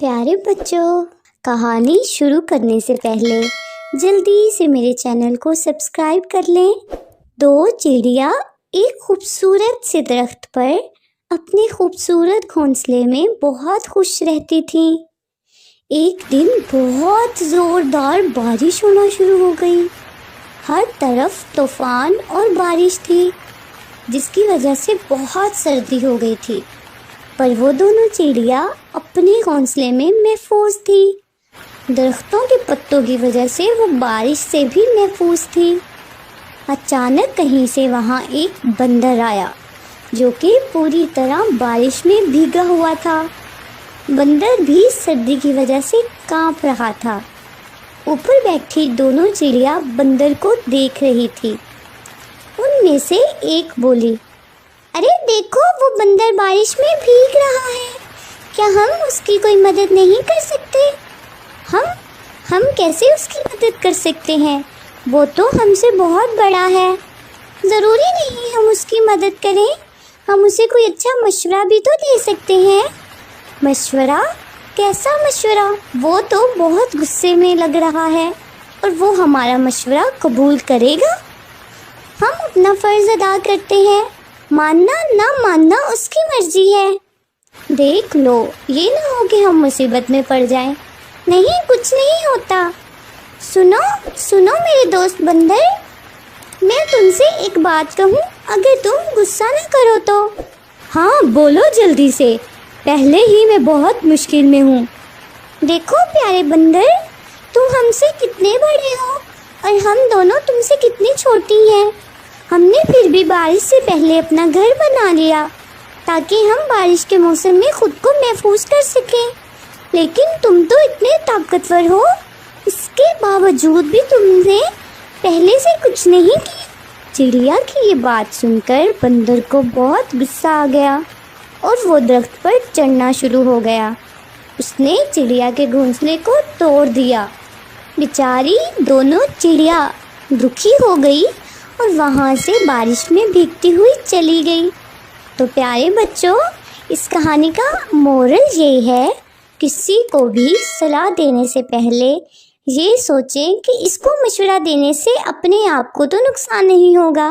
پیارے بچوں، کہانی شروع کرنے سے پہلے جلدی سے میرے چینل کو سبسکرائب کر لیں۔ دو چڑیا ایک خوبصورت سے درخت پر اپنے خوبصورت گھونسلے میں بہت خوش رہتی تھیں۔ ایک دن بہت زوردار بارش ہونا شروع ہو گئی۔ ہر طرف طوفان اور بارش تھی، جس کی وجہ سے بہت سردی ہو گئی تھی، پر وہ دونوں چڑیا اپنے گھونسلے میں محفوظ تھی۔ درختوں کے پتوں کی وجہ سے وہ بارش سے بھی محفوظ تھی۔ اچانک کہیں سے وہاں ایک بندر آیا، جو کہ پوری طرح بارش میں بھیگا ہوا تھا۔ بندر بھی سردی کی وجہ سے کانپ رہا تھا۔ اوپر بیٹھی دونوں چڑیا بندر کو دیکھ رہی تھی۔ ان میں سے ایک بولی، ارے دیکھو، وہ بندر بارش میں بھیگ رہا ہے، کیا ہم اس کی کوئی مدد نہیں کر سکتے؟ ہم کیسے اس کی مدد کر سکتے ہیں؟ وہ تو ہم سے بہت بڑا ہے۔ ضروری نہیں ہم اس کی مدد کریں، ہم اسے کوئی اچھا مشورہ بھی تو دے سکتے ہیں۔ مشورہ؟ کیسا مشورہ؟ وہ تو بہت غصے میں لگ رہا ہے، اور وہ ہمارا مشورہ قبول کرے گا؟ ہم اپنا فرض ادا کرتے ہیں، ماننا نہ ماننا اس کی مرضی ہے۔ دیکھ لو، یہ نہ ہو کہ ہم مصیبت میں پڑ جائیں۔ نہیں، کچھ نہیں ہوتا۔ سنو میرے دوست بندر، میں تم سے ایک بات کہوں، اگر تم غصہ نہ کرو تو۔ ہاں بولو جلدی سے، پہلے ہی میں بہت مشکل میں ہوں۔ دیکھو پیارے بندر، تم ہم سے کتنے بڑے ہو اور ہم دونوں تم سے کتنی چھوٹی ہیں۔ ہم نے پھر بھی بارش سے پہلے اپنا گھر بنا لیا تاکہ ہم بارش کے موسم میں خود کو محفوظ کر سکیں، لیکن تم تو اتنے طاقتور ہو، اس کے باوجود بھی تم نے پہلے سے کچھ نہیں کیا۔ چڑیا کی یہ بات سن کر بندر کو بہت غصہ آ گیا اور وہ درخت پر چڑھنا شروع ہو گیا۔ اس نے چڑیا کے گھونسلے کو توڑ دیا۔ بیچاری دونوں چڑیا دکھی ہو گئی اور وہاں سے بارش میں بھیگتی ہوئی چلی گئی۔ تو پیارے بچوں، اس کہانی کا مورل یہ ہے، کسی کو بھی صلاح دینے سے پہلے یہ سوچیں کہ اس کو مشورہ دینے سے اپنے آپ کو تو نقصان نہیں ہوگا۔